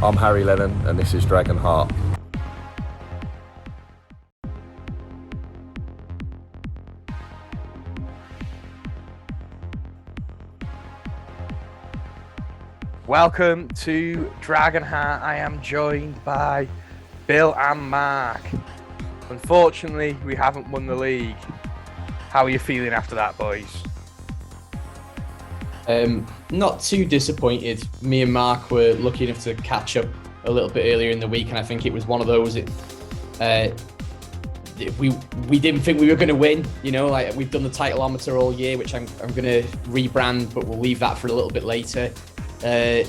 I'm Harry Lennon, and this is Dragonheart. Welcome to Dragonheart. I am joined by Bill and Mark. Unfortunately, we haven't won the league. How are you feeling after that, boys? Not too disappointed. Me and Mark were lucky enough to catch up a little bit earlier in the week, and I think it was one of those. We didn't think we were going to win. You know, like we've done the titleometer all year, which I'm going to rebrand, but we'll leave that for a little bit later. I'm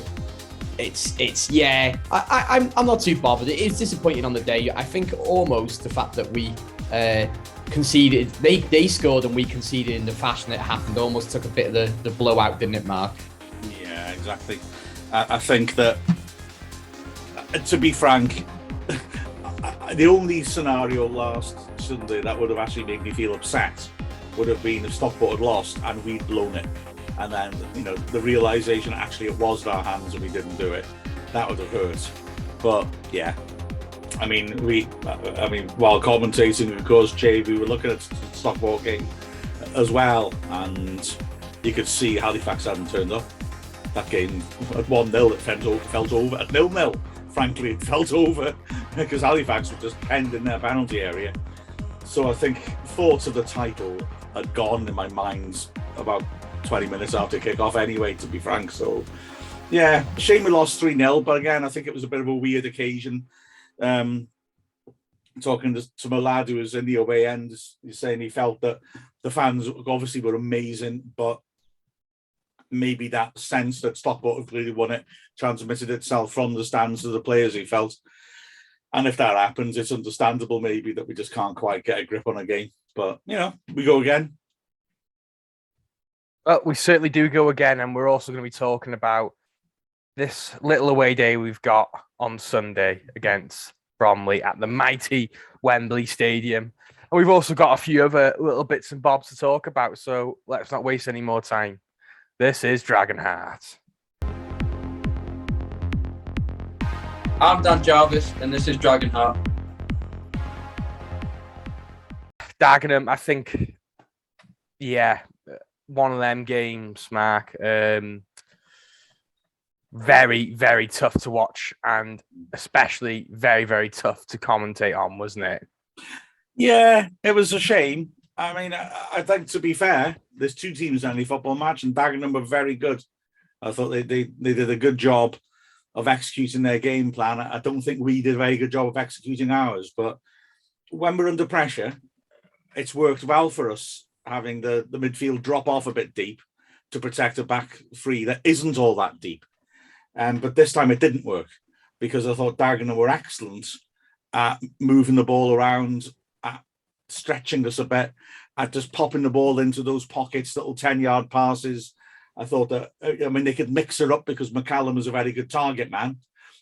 not too bothered. It is disappointing on the day. I think almost the fact that we conceded, they scored and we conceded in the fashion that it happened almost took a bit of the blowout, didn't it, Mark? Yeah, exactly. I think that, to be frank, the only scenario last Sunday that would have actually made me feel upset would have been if Stockport had lost and we'd blown it. And then, you know, the realisation actually it was in our hands and we didn't do it. That would have hurt. But yeah, I mean, while commentating, of course, Jay, we were looking at the Stockport game as well, and you could see Halifax hadn't turned up. That game at 1-0, it felt over. At 0-0, frankly, it felt over because Halifax were just penned in their penalty area. So I think thoughts of the title had gone in my mind about 20 minutes after kick-off anyway, to be frank. So, yeah, shame we lost 3-0, but again, I think it was a bit of a weird occasion. Talking to my lad who was in the away end, he's saying he felt that the fans obviously were amazing, but maybe that sense that Stockport have clearly won it transmitted itself from the stands to the players, he felt. And if that happens, it's understandable maybe that we just can't quite get a grip on a game. But, you know, we go again. Well, we certainly do go again, and we're also going to be talking about this little away day we've got on Sunday against Bromley at the mighty Wembley Stadium. And we've also got a few other little bits and bobs to talk about, so let's not waste any more time. This is Dragonheart. I'm Dan Jarvis, and this is Dragonheart. Dagenham, I think, yeah, one of them games, Mark. Very, very tough to watch, and especially very, very tough to commentate on, wasn't it? Yeah, it was a shame. I mean, I think, to be fair, there's two teams in any football match, and Dagenham were very good. I thought they did a good job of executing their game plan. I don't think we did a very good job of executing ours, but when we're under pressure, it's worked well for us, having the midfield drop off a bit deep to protect a back three that isn't all that deep. But this time it didn't work because I thought Dagenham were excellent at moving the ball around, at stretching us a bit, at just popping the ball into those pockets, little 10-yard passes. I thought that, I mean, they could mix it up because McCallum is a very good target man,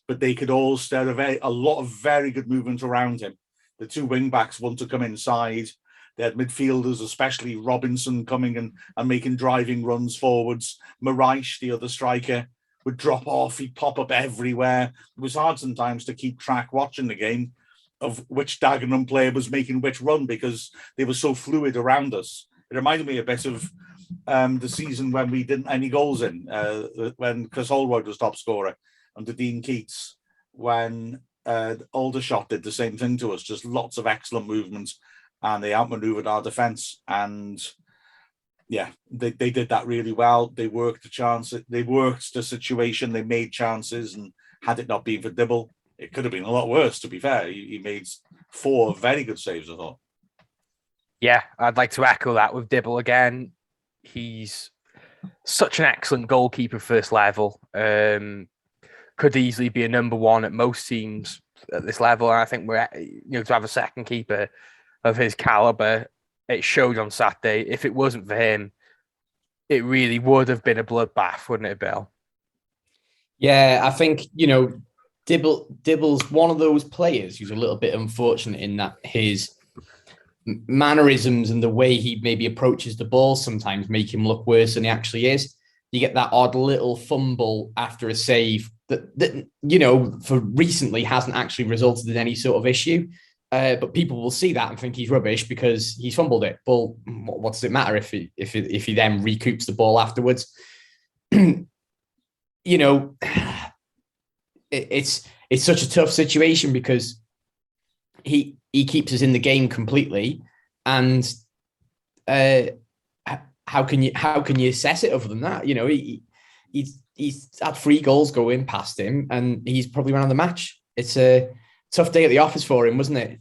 but they could also have a lot of very good movement around him. The two wing-backs want to come inside. They had midfielders, especially Robinson, coming and making driving runs forwards. Maraish, the other striker, would drop off. He'd pop up everywhere. It was hard sometimes to keep track watching the game of which Dagenham player was making which run because they were so fluid around us. It reminded me a bit of the season when we didn't any goals in, when Chris Holroyd was top scorer under Dean Keats, when Aldershot did the same thing to us, just lots of excellent movements, and they outmaneuvered our defence. And yeah, they did that really well. They worked the chance, they worked the situation, they made chances, and had it not been for Dibble, it could have been a lot worse, to be fair. He made 4 very good saves, I thought. Yeah, I'd like to echo that with Dibble again. He's such an excellent goalkeeper first level. Could easily be a number one at most teams at this level. And I think to have a second keeper of his caliber, it showed on Saturday. If it wasn't for him, it really would have been a bloodbath, wouldn't it, Bill? Yeah, I think, Dibble's one of those players who's a little bit unfortunate in that his mannerisms and the way he maybe approaches the ball sometimes make him look worse than he actually is. You get that odd little fumble after a save that you know, for recently hasn't actually resulted in any sort of issue. But people will see that and think he's rubbish because he's fumbled it. Well, what does it matter if he then recoups the ball afterwards? You know, it's such a tough situation because he keeps us in the game completely, and how can you assess it other than that? You know, he's had 3 goals going past him, and he's probably man of the match. It's a tough day at the office for him, wasn't it?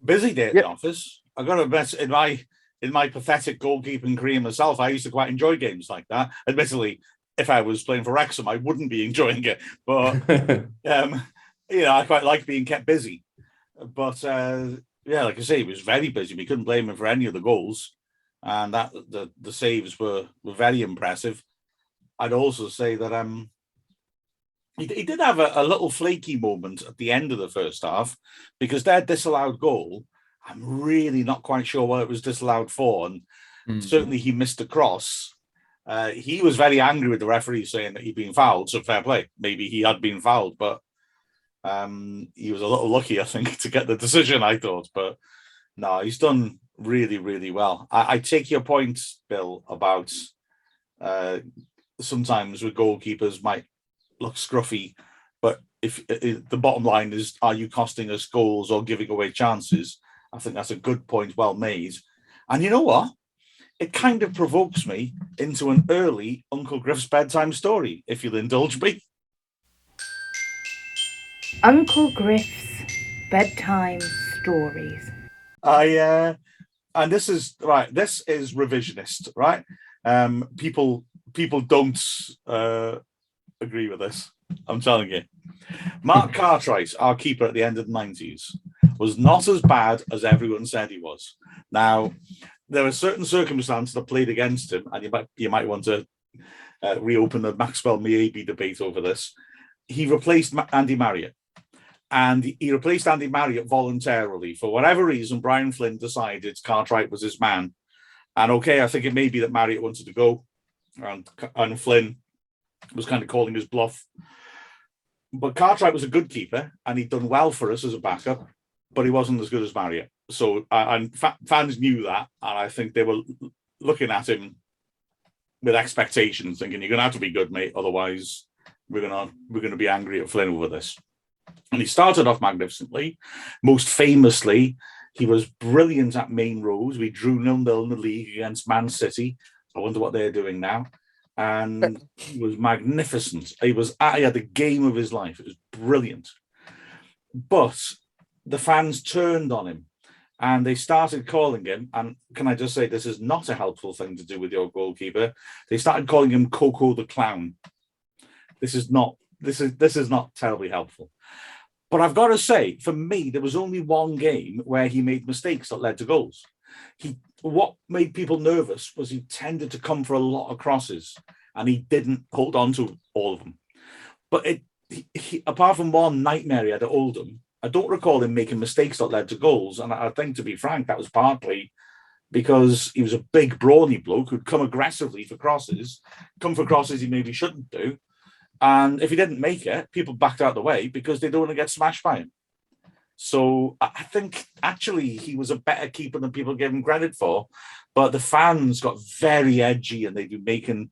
Busy day at the office. I got to admit, in my pathetic goalkeeping career myself, I used to quite enjoy games like that. Admittedly, if I was playing for Wrexham, I wouldn't be enjoying it. But you know, I quite like being kept busy. But yeah, like I say, he was very busy. We couldn't blame him for any of the goals, and that the saves were very impressive. I'd also say that he did have a little flaky moment at the end of the first half, because their disallowed goal, I'm really not quite sure what it was disallowed for, and certainly he missed the cross. He was very angry with the referee saying that he'd been fouled, so fair play. Maybe he had been fouled, but he was a little lucky, I think, to get the decision, I thought. But no, he's done really, really well. I take your point, Bill, about sometimes with goalkeepers might look scruffy, but if the bottom line is, are you costing us goals or giving away chances? I think that's a good point, well made. And you know what? It kind of provokes me into an early Uncle Griff's bedtime story, if you'll indulge me. Uncle Griff's bedtime stories. And this is right. This is revisionist, right? People don't agree with this. I'm telling you. Mark Cartwright, our keeper at the end of the 90s, was not as bad as everyone said he was. Now, there are certain circumstances that played against him, and you might want to reopen the Maxwell maybe debate over this. He replaced Andy Marriott, and he replaced Andy Marriott voluntarily. For whatever reason, Brian Flynn decided Cartwright was his man. And okay, I think it may be that Marriott wanted to go, and Flynn was kind of calling his bluff. But Cartwright was a good keeper, and he'd done well for us as a backup, but he wasn't as good as Marriott. So fans knew that, and I think they were looking at him with expectations, thinking, you're going to have to be good, mate, otherwise we're going to be angry at Flynn over this. And he started off magnificently. Most famously, he was brilliant at main rows. We drew 0-0 in the league against Man City. I wonder what they're doing now. And he was magnificent. He had the game of his life. It was brilliant. But the fans turned on him, and they started calling him, and can I just say, this is not a helpful thing to do with your goalkeeper. They started calling him Coco the Clown. This is not terribly helpful. But I've got to say, for me, there was only one game where he made mistakes that led to goals. What made people nervous was he tended to come for a lot of crosses, and he didn't hold on to all of them. But apart from one nightmare he had at Oldham, I don't recall him making mistakes that led to goals. And I think, to be frank, that was partly because he was a big, brawny bloke who'd come aggressively for crosses, he maybe shouldn't do. And if he didn't make it, people backed out of the way because they don't want to get smashed by him. So I think actually he was a better keeper than people gave him credit for. But the fans got very edgy, and they'd be making,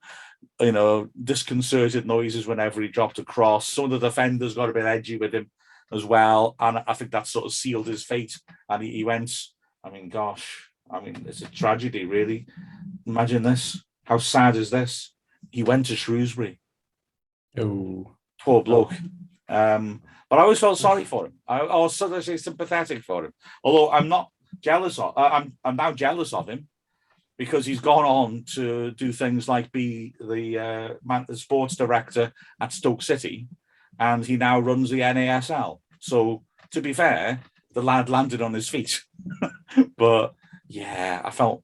disconcerted noises whenever he dropped a cross. Some of the defenders got a bit edgy with him as well. And I think that sort of sealed his fate. And he went, it's a tragedy, really. Imagine this. How sad is this? He went to Shrewsbury. Oh, poor bloke. But I always felt sorry for him. I was sort of sympathetic for him. Although I'm not jealous of. I'm now jealous of him because he's gone on to do things like be the sports director at Stoke City, and he now runs the NASL. So to be fair, the lad landed on his feet. But yeah, I felt,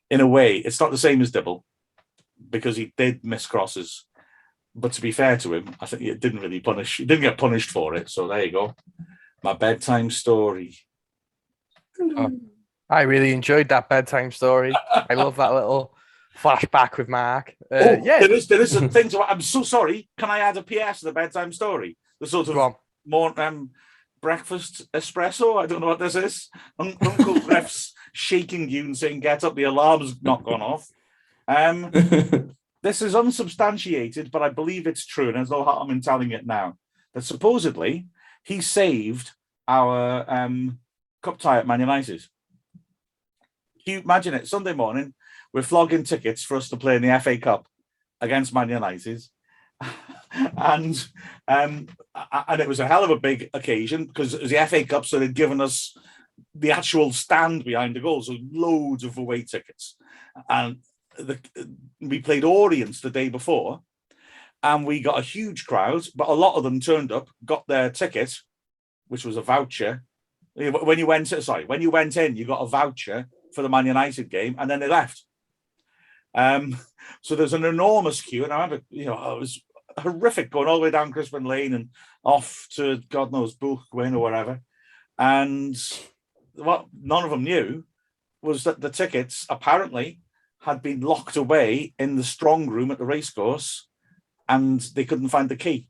in a way, it's not the same as Dibble because he did miss crosses. But to be fair to him, I think he didn't get punished for it. So there you go. My bedtime story. Oh, I really enjoyed that bedtime story. I love that little flashback with Mark. Yeah, there is a thing to. I'm so sorry. Can I add a PS to the bedtime story? The sort of more breakfast espresso. I don't know what this is. Uncle Griff's shaking you and saying, "Get up! The alarm's not gone off." This is unsubstantiated, but I believe it's true, and there's no harm in telling it now. That supposedly he saved our cup tie at Man United. Can you imagine it? Sunday morning, we're flogging tickets for us to play in the FA Cup against Man United. and it was a hell of a big occasion because it was the FA Cup, so they'd given us the actual stand behind the goal, so loads of away tickets. And we played Orient the day before, and we got a huge crowd, but a lot of them turned up, got their ticket, which was a voucher. When you went in, you got a voucher for the Man United game, and then they left. So there's an enormous queue, and I remember, it was horrific going all the way down Crispin Lane and off to God knows Buchwin or wherever. And what none of them knew was that the tickets apparently had been locked away in the strong room at the racecourse, and they couldn't find the key.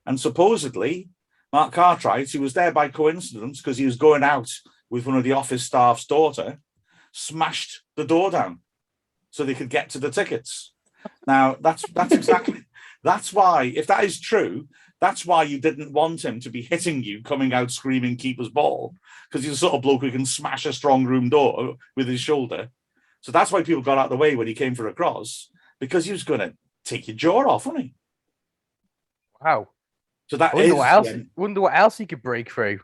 And supposedly, Mark Cartwright, who was there by coincidence because he was going out with one of the office staff's daughter, smashed the door down so they could get to the tickets. Now, that's why, if that is true, that's why you didn't want him to be hitting you, coming out screaming, keeper's ball, because he's the sort of bloke who can smash a strong room door with his shoulder. So that's why people got out of the way when he came for a cross, because he was going to take your jaw off, wasn't he? Wow. So that wonder what else he could break through.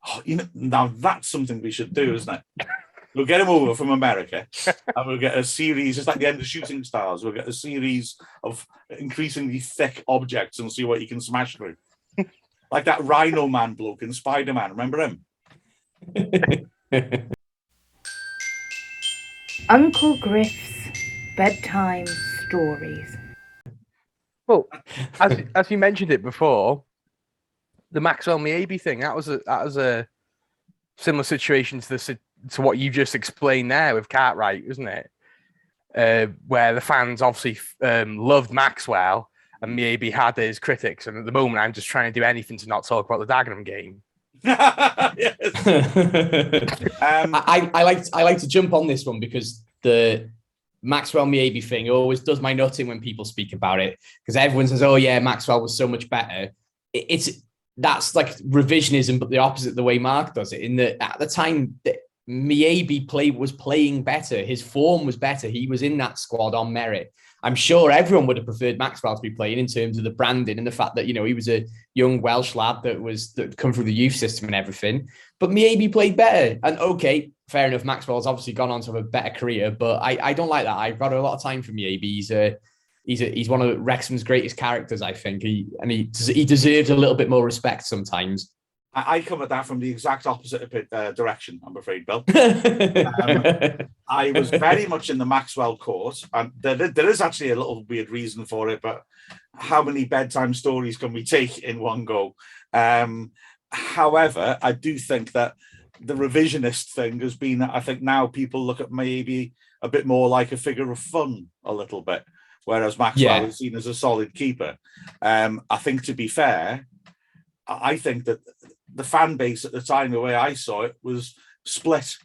Oh, now that's something we should do, isn't it? We'll get him over from America, and we'll get a series. It's like the end of Shooting Stars. We'll get a series of increasingly thick objects and see what he can smash through. Like that Rhino Man bloke in Spider-Man. Remember him? Uncle Griff's bedtime stories. Well, as you mentioned it before, the Maxwell Miabi thing, that was a similar situation to what you just explained there with Cartwright, wasn't it? Where the fans obviously loved Maxwell and Miabi had his critics, and at the moment I'm just trying to do anything to not talk about the Dagenham game. I like to jump on this one because the Maxwell Miabi thing always does my nutting when people speak about it, because everyone says, "Oh yeah, Maxwell was so much better." That's like revisionism, but the opposite of the way Mark does it. In that at the time that Miabi was playing better, his form was better. He was in that squad on merit. I'm sure everyone would have preferred Maxwell to be playing in terms of the branding and the fact that, he was a young Welsh lad that come through the youth system and everything. But Miabi played better. And okay, fair enough, Maxwell's obviously gone on to have a better career, but I don't like that. I've got a lot of time for Miabi. He's one of Wrexham's greatest characters, I think. He deserves a little bit more respect sometimes. I come at that from the exact opposite direction, I'm afraid, Bill. I was very much in the Maxwell court, and there is actually a little weird reason for it, but how many bedtime stories can we take in one go? However, I do think that the revisionist thing has been, I think now people look at maybe a bit more like a figure of fun a little bit, whereas Maxwell is seen as a solid keeper. I think, to be fair, I think that the fan base at the time, the way I saw it, was split.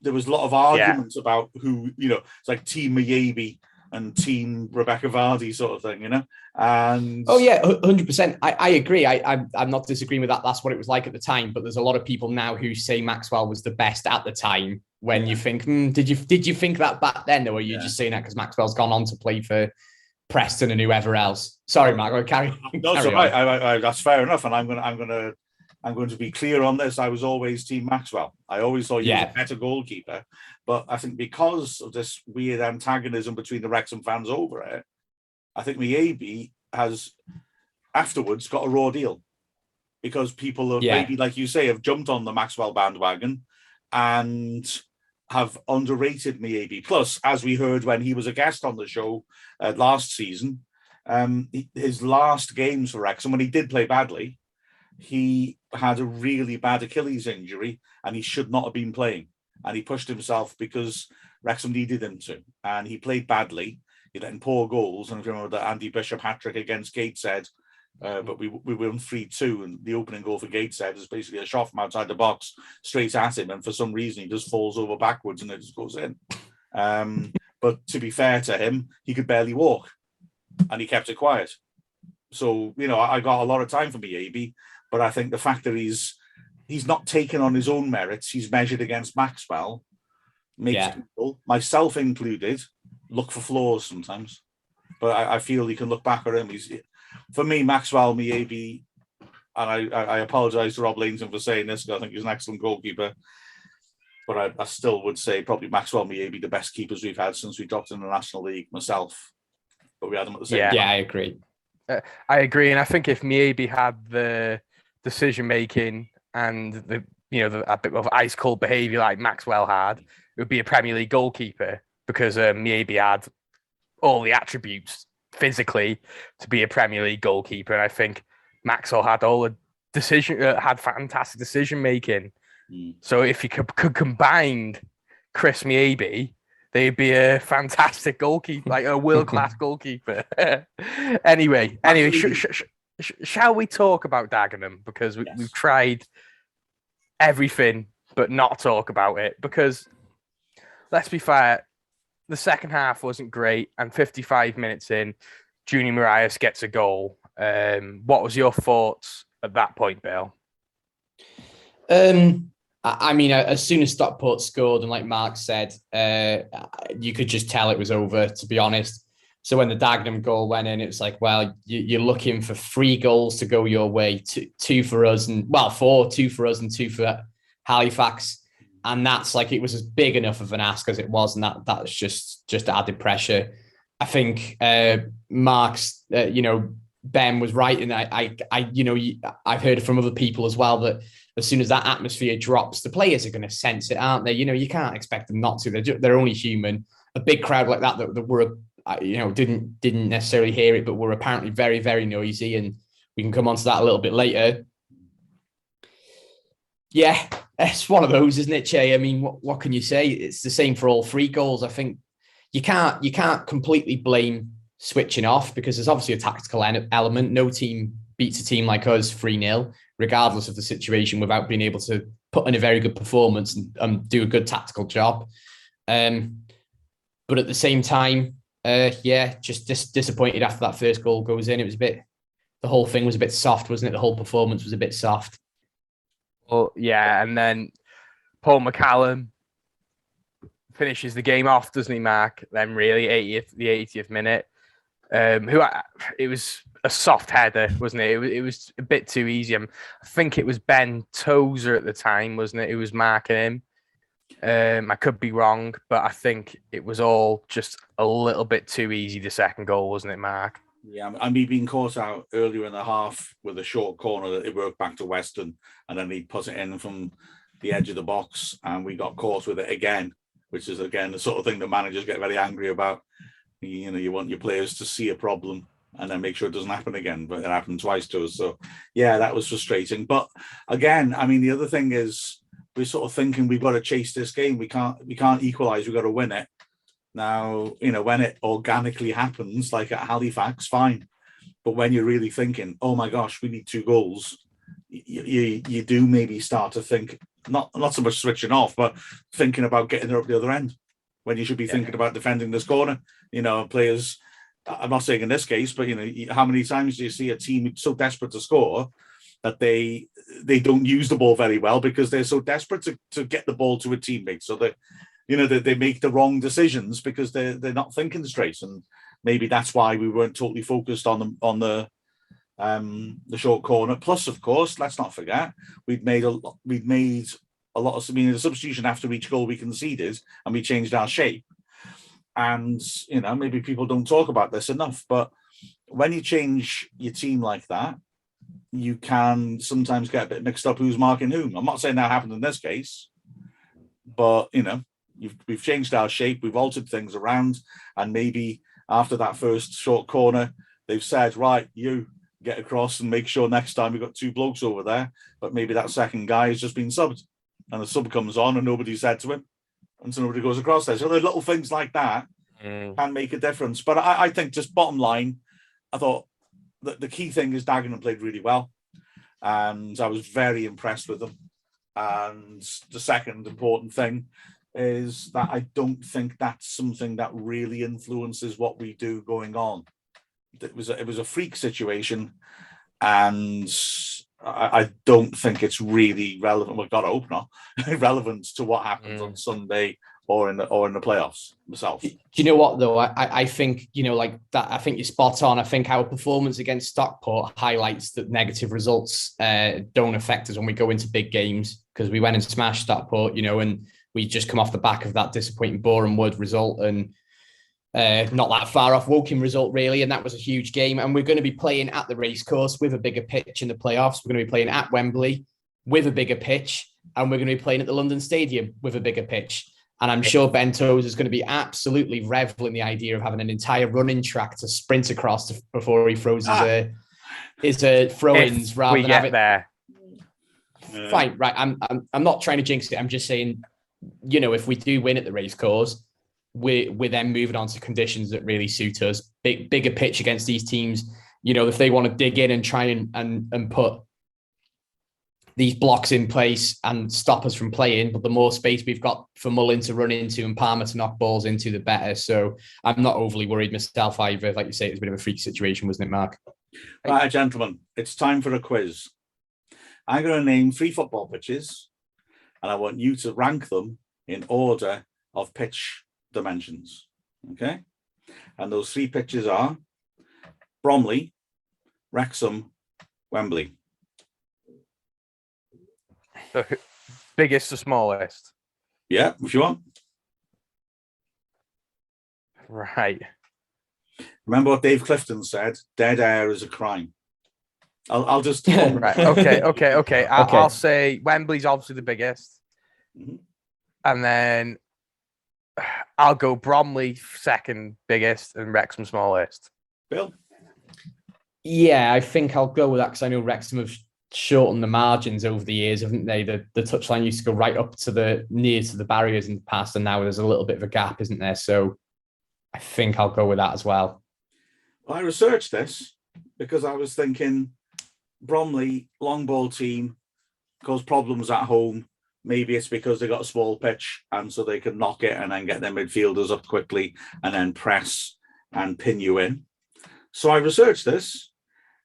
There was a lot of arguments about who, it's like Team Miabi and Team Rebecca Vardy sort of thing, And 100%. I agree. I'm not disagreeing with that. That's what it was like at the time. But there's a lot of people now who say Maxwell was the best at the time. When you think, did you think that back then, or were you just saying that because Maxwell's gone on to play for Preston and whoever else? Sorry, Mark. I'll carry on. That's fair enough, and I'm going to be clear on this. I was always Team Maxwell. I always thought he was a better goalkeeper, but I think because of this weird antagonism between the Wrexham fans over it, I think Miabi has afterwards got a raw deal because people have maybe, like you say, have jumped on the Maxwell bandwagon and have underrated Miabi. Plus, as we heard when he was a guest on the show last season, his last games for Wrexham, when he did play badly, he had a really bad Achilles injury and he should not have been playing. And he pushed himself because Wrexham needed him to, and he played badly. He let in poor goals, and if you remember the Andy Bishop hat-trick against Gateshead, but we won 3-2, and the opening goal for Gateshead is basically a shot from outside the box straight at him, and for some reason he just falls over backwards and it just goes in. But to be fair to him, he could barely walk, and he kept it quiet. So, you know, I got a lot of time for Miyabi, but I think the fact that he's not taken on his own merits, he's measured against Maxwell, makes people, myself included, look for flaws sometimes. But I feel he can look back at him. For me, Maxwell, Miyabi, and I apologise to Rob Laneson for saying this, because I think he's an excellent goalkeeper. But I still would say probably Maxwell, Miyabi, the best keepers we've had since we dropped in the National League, myself. But we had them at the same time. Yeah, I agree. I agree. And I think if Miyabi had the decision-making and a bit of ice-cold behaviour like Maxwell had, it would be a Premier League goalkeeper, because Miyabi had all the attributes physically to be a Premier League goalkeeper. And I think Maxwell had all the had fantastic decision-making. So if you could combine Chris Miyabi, they'd be a fantastic goalkeeper, like a world-class goalkeeper. Anyway, shall we talk about Dagenham? Because we've tried everything but not talk about it. Because let's be fair, the second half wasn't great, and 55 minutes in, Junior Marias gets a goal. What was your thoughts at that point, Bill? I mean, as soon as Stockport scored, and like Mark said, you could just tell it was over, to be honest. So when the Dagenham goal went in, it was like, well, you're looking for 3 goals to go your way, two for us, and 2 for us and 2 for Halifax. And that's like, it was as big enough of an ask as it was, and that's just added pressure. I think Mark's, Ben was right, and I've heard from other people as well that as soon as that atmosphere drops, the players are going to sense it, aren't they? You know, you can't expect them not to. They're only human. A big crowd like that were, didn't necessarily hear it, but were apparently very, very noisy, and we can come on to that a little bit later. Yeah, it's one of those, isn't it, Chay? I mean, what can you say? It's the same for all 3 goals. I think you can't completely blame switching off, because there's obviously a tactical element. No team beats a team like us 3-0, regardless of the situation, without being able to put in a very good performance and do a good tactical job. But at the same time, just disappointed after that first goal goes in. It was the whole thing was a bit soft, wasn't it? The whole performance was a bit soft. Well, yeah, and then Paul McCallum finishes the game off, doesn't he, Mark? Then really, the 80th minute. It was a soft header, wasn't it? It was a bit too easy. I think it was Ben Tozer at the time, wasn't it? Who was marking him. I could be wrong, but I think it was all just a little bit too easy, the second goal, wasn't it, Mark? Yeah, and me being caught out earlier in the half with a short corner that it worked back to Weston, and then he put it in from the edge of the box, and we got caught with it again, which is, again, the sort of thing that managers get very angry about. You want your players to see a problem and then make sure it doesn't happen again, but it happened twice to us. So, yeah, that was frustrating. But again, I mean, the other thing is we're sort of thinking we've got to chase this game. We can't equalise. We've got to win it. Now, when it organically happens, like at Halifax, fine. But when you're really thinking, oh my gosh, we need 2 goals, you do maybe start to think, not so much switching off, but thinking about getting there up the other end, when you should be thinking about defending this corner. Players, I'm not saying in this case, but how many times do you see a team so desperate to score that they don't use the ball very well because they're so desperate to get the ball to a teammate, so that they make the wrong decisions because they're not thinking straight. And maybe that's why we weren't totally focused on the short corner. Plus, of course, let's not forget, we'd made a lot of, the substitution after each goal we conceded, and we changed our shape. And, maybe people don't talk about this enough, but when you change your team like that, you can sometimes get a bit mixed up who's marking whom. I'm not saying that happened in this case, but, we've changed our shape, we've altered things around, and maybe after that first short corner, they've said, right, you get across and make sure next time we've got 2 blokes over there, but maybe that second guy has just been subbed, and the sub comes on and nobody said to him, and somebody goes across there. So the little things like that can make a difference. But I think just bottom line, I thought that the key thing is Dagenham played really well, and I was very impressed with them. And the second important thing is that I don't think that's something that really influences what we do going on. It was a freak situation, and I don't think it's really relevant. Well, God, I hope not relevant to what happens on Sunday or in the playoffs. Myself, do you know what though? I think like that. I think you're spot on. I think our performance against Stockport highlights that negative results don't affect us when we go into big games, because we went and smashed Stockport, and we just come off the back of that disappointing Boreham Wood result and not that far off Woking result really, and that was a huge game. And we're going to be playing at the racecourse with a bigger pitch in the playoffs. We're going to be playing at Wembley with a bigger pitch, and we're going to be playing at the London Stadium with a bigger pitch. And I'm sure Ben Toes is going to be absolutely reveling the idea of having an entire running track to sprint across before he throws his throw-ins rather than have it there. Fine, right. I'm not trying to jinx it. I'm just saying, if we do win at the racecourse, we're then moving on to conditions that really suit us. Bigger pitch against these teams. If they want to dig in and try and put these blocks in place and stop us from playing, but the more space we've got for Mullin to run into and Palmer to knock balls into, the better. So I'm not overly worried myself either. Like you say, it's a bit of a freak situation, wasn't it, Mark? Right, gentlemen, it's time for a quiz. I'm going to name 3 football pitches, and I want you to rank them in order of pitch dimensions. Okay? And those 3 pitches are Bromley, Wrexham, Wembley. So biggest to smallest. Yeah, if you want. Right. Remember what Dave Clifton said? Dead air is a crime. I'll just right. Okay. I'll say Wembley's obviously the biggest, and then I'll go Bromley second biggest and Wrexham smallest. Bill? Yeah, I think I'll go with that because I know Wrexham have shortened the margins over the years, haven't they? The touchline used to go right up to near to the barriers in the past, and now there's a little bit of a gap, isn't there? So I think I'll go with that as well. Well, I researched this because I was thinking Bromley long ball team cause problems at home. Maybe it's because they got a small pitch and so they can knock it and then get their midfielders up quickly and then press and pin you in. So I researched this,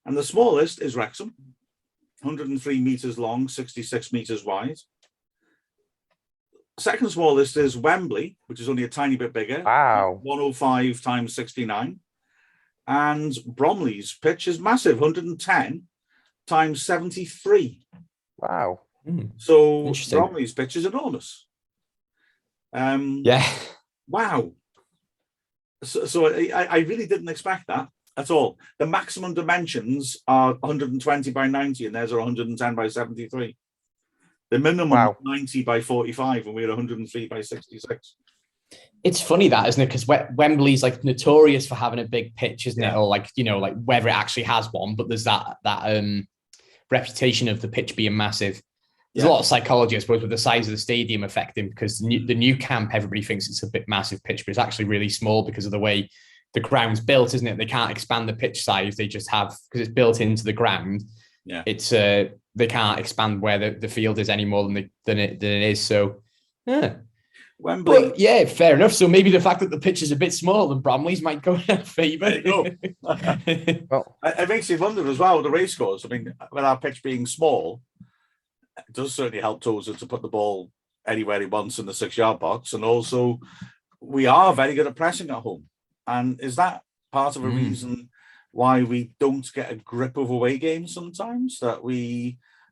and the smallest is Wrexham, 103 meters long, 66 meters wide. Second smallest is Wembley, which is only a tiny bit bigger. Wow. 105 times 69. And Bromley's pitch is massive, 110 times 73. Wow. So Bromley's pitch is enormous. Yeah. Wow. So I really didn't expect that at all. The maximum dimensions are 120 by 90, and theirs are 110 by 73. The minimum is 90 by 45, and we're 103 by 66. It's funny that, isn't it? Because Wembley's like notorious for having a big pitch, isn't it? Or like, like whether it actually has one, but there's that reputation of the pitch being massive. There's a lot of psychology, I suppose, with the size of the stadium affecting, because the new camp, everybody thinks it's a bit massive pitch, but it's actually really small because of the way the ground's built, isn't it? They can't expand the pitch size. They just have, because it's built into the ground. Yeah, it's they can't expand where the field is any more than it is. So yeah, Wembley. But, yeah, fair enough. So maybe the fact that the pitch is a bit smaller than Bromley's might go in our favour. Well, it makes you wonder as well, the racecourse. I mean, with our pitch being small, it does certainly help Tozer to put the ball anywhere he wants in the 6-yard box. And also, we are very good at pressing at home. And is that part of a reason why we don't get a grip of away games sometimes? That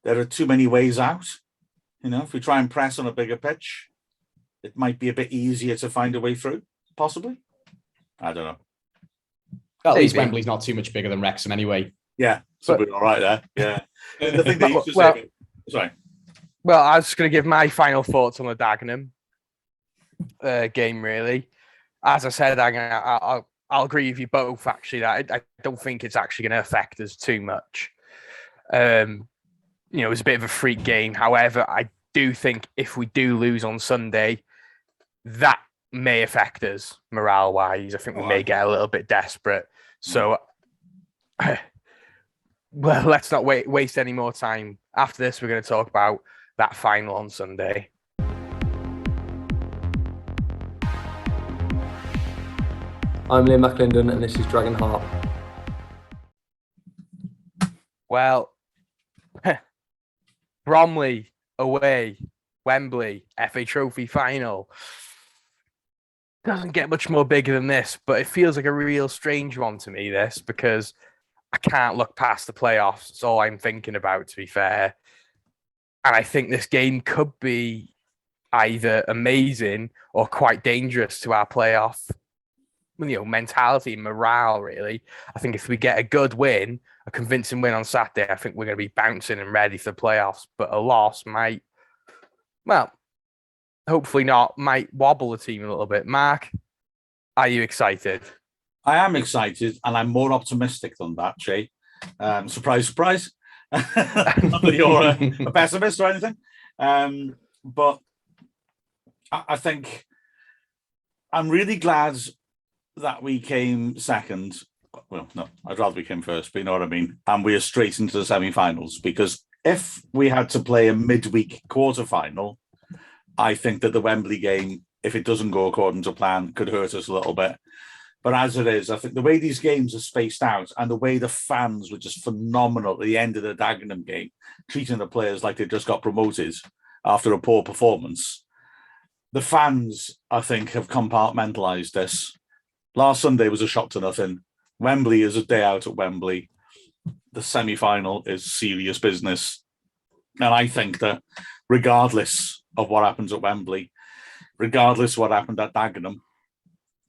there are too many ways out? If we try and press on a bigger pitch, it might be a bit easier to find a way through, possibly. I don't know. At least Wembley's not too much bigger than Wrexham anyway. Yeah, so we're all right there. Yeah. The thing that you just said, sorry. Well, I was just going to give my final thoughts on the Dagenham game, really. As I said, I'll agree with you both, actually, that I don't think it's actually going to affect us too much. It was a bit of a freak game. However, I do think if we do lose on Sunday, that may affect us morale-wise. I think we may get a little bit desperate. So, well, let's not waste any more time. After this, we're going to talk about that final on Sunday. I'm Liam McClendon, and this is Dragonheart. Well, Bromley away, Wembley, FA Trophy final. Doesn't get much more bigger than this, but it feels like a real strange one to me, this, because I can't look past the playoffs. It's all I'm thinking about, to be fair. And I think this game could be either amazing or quite dangerous to our playoff, mentality, morale, really. I think if we get a good win, a convincing win on Saturday, I think we're going to be bouncing and ready for the playoffs. But a loss might, well, hopefully not, might wobble the team a little bit. Mark, are you excited? I am excited, and I'm more optimistic than that, Chay. Surprise, surprise. Not that you're a pessimist or anything. But I think I'm really glad that we came second. Well, no, I'd rather we came first, but you know what I mean. And we are straight into the semi-finals, because if we had to play a midweek quarter-final, I think that the Wembley game, if it doesn't go according to plan, could hurt us a little bit. But as it is, I think the way these games are spaced out and the way the fans were just phenomenal at the end of the Dagenham game, treating the players like they just got promoted after a poor performance. The fans, I think, have compartmentalised this. Last Sunday was a shot to nothing. Wembley is a day out at Wembley. The semi-final is serious business. And I think that regardless of what happens at Wembley, regardless of what happened at Dagenham,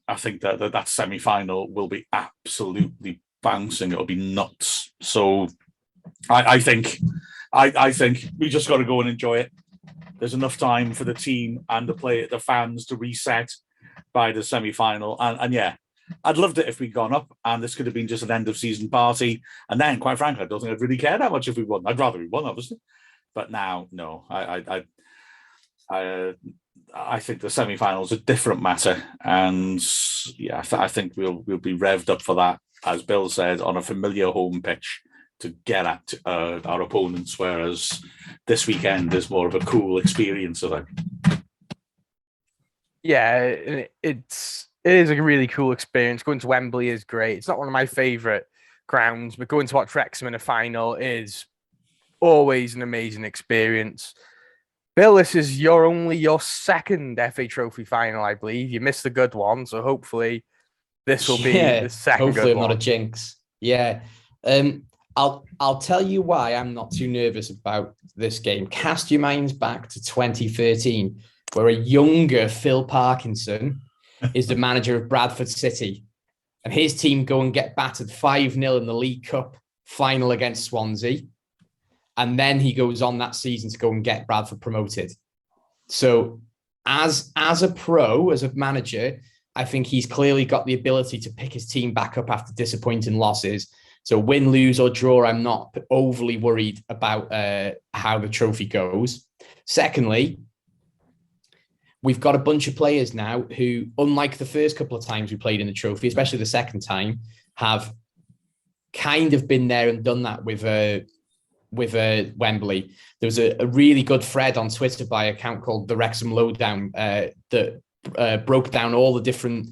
I think that semi-final will be absolutely bouncing. It'll be nuts. So I think we just got to go and enjoy it. There's enough time for the team and the fans to reset by the semi-final. And yeah, I'd loved it if we'd gone up and this could have been just an end of season party. And then, quite frankly, I don't think I'd really care that much if we won. I'd rather we won, obviously. But now, no, I think the semi-final is a different matter. And yeah, I think we'll be revved up for that, as Bill said, on a familiar home pitch to get at our opponents, whereas this weekend is more of a cool experience, I think. Yeah, it is a really cool experience. Going to Wembley is great. It's not one of my favourite grounds, but going to watch Wrexham in a final is always an amazing experience. Bill, this is your second FA Trophy final, I believe. You missed a good one, so hopefully this will be the second hopefully good I'm one. not a jinx. Yeah. I'll tell you why I'm not too nervous about this game. Cast your minds back to 2013, where a younger Phil Parkinson is the manager of Bradford City, and his team go and get battered 5-0 in the League Cup final against Swansea. And then he goes on that season to go and get Bradford promoted. So as a pro, as a manager, I think he's clearly got the ability to pick his team back up after disappointing losses. So win, lose or draw, I'm not overly worried about how the trophy goes. Secondly, we've got a bunch of players now who, unlike the first couple of times we played in the trophy, especially the second time, have kind of been there and done that with Wembley. There was a really good thread on Twitter by an account called the Wrexham Lowdown that broke down all the different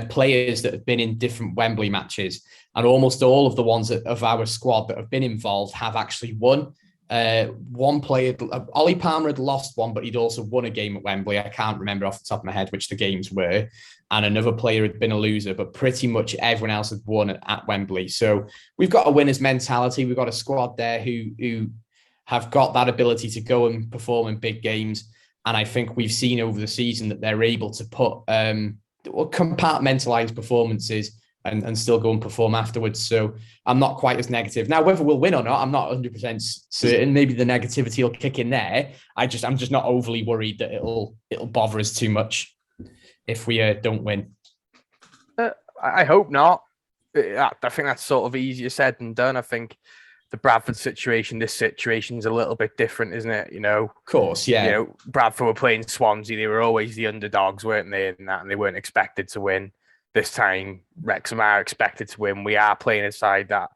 players that have been in different Wembley matches, and almost all of the ones of our squad that have been involved have actually won. One player, Ollie Palmer, had lost one, but he'd also won a game at Wembley. I can't remember off the top of my head which the games were. And another player had been a loser, but pretty much everyone else had won at Wembley. So we've got a winner's mentality. We've got a squad there who have got that ability to go and perform in big games. And I think we've seen over the season that they're able to put compartmentalized performances and still go and perform afterwards. So I'm not quite as negative. Now, whether we'll win or not, I'm not 100% certain. Maybe the negativity will kick in there. I'm just not overly worried that it'll bother us too much if we don't win. I hope not. I think that's sort of easier said than done. I think the Bradford situation, this situation is a little bit different, isn't it? You know, Of course, yeah. you know, Bradford were playing Swansea. They were always the underdogs, weren't they? In that, and they weren't expected to win. This time, Wrexham are expected to win. We are playing a side that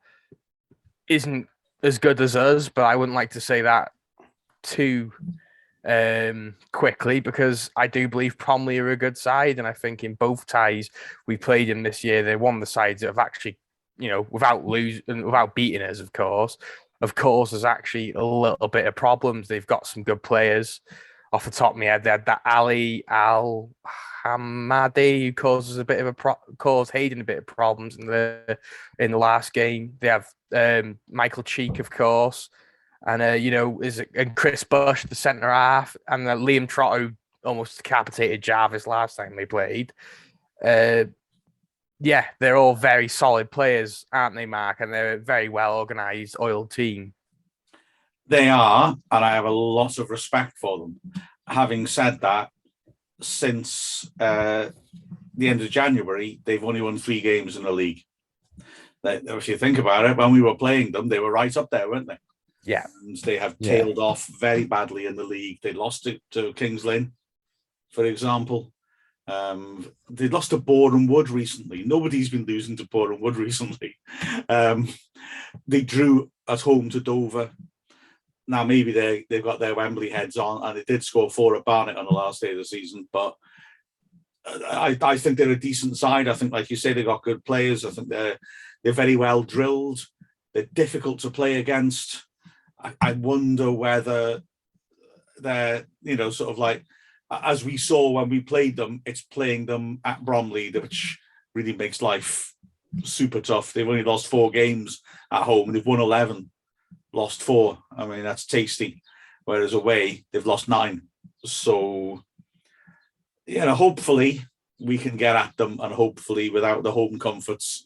isn't as good as us, but I wouldn't like to say that too quickly, because I do believe Bromley are a good side, and I think in both ties we played in this year, they're one of the sides that have actually, you know, without beating us, of course, there's actually a little bit of problems. They've got some good players. Off the top of my head, they had that Ali Al Hamadi who caused Hayden a bit of problems in the last game. They have Michael Cheek, of course, and and Chris Bush, the centre half, and Liam Trotto almost decapitated Jarvis last time they played. Yeah, they're all very solid players, aren't they, Mark? And they're a very well organised, oiled team. They are, and I have a lot of respect for them. Having said that, since the end of January, they've only won 3 games in the league. If you think about it, when we were playing them, they were right up there, weren't they? Yeah. And they have tailed off very badly in the league. They lost it to Kings Lynn, for example. They lost to Boreham Wood recently. Nobody's been losing to Boreham Wood recently. They drew at home to Dover. Now, maybe they've got their Wembley heads on, and they did score 4 at Barnet on the last day of the season. But I think they're a decent side. I think, like you say, they've got good players. I think they're very well drilled. They're difficult to play against. I wonder whether they're, sort of like, as we saw when we played them, it's playing them at Bromley, which really makes life super tough. They've only lost 4 games at home, and they've won 11, lost 4. I mean, that's tasty. Whereas away, they've lost 9. So, hopefully we can get at them, and hopefully without the home comforts,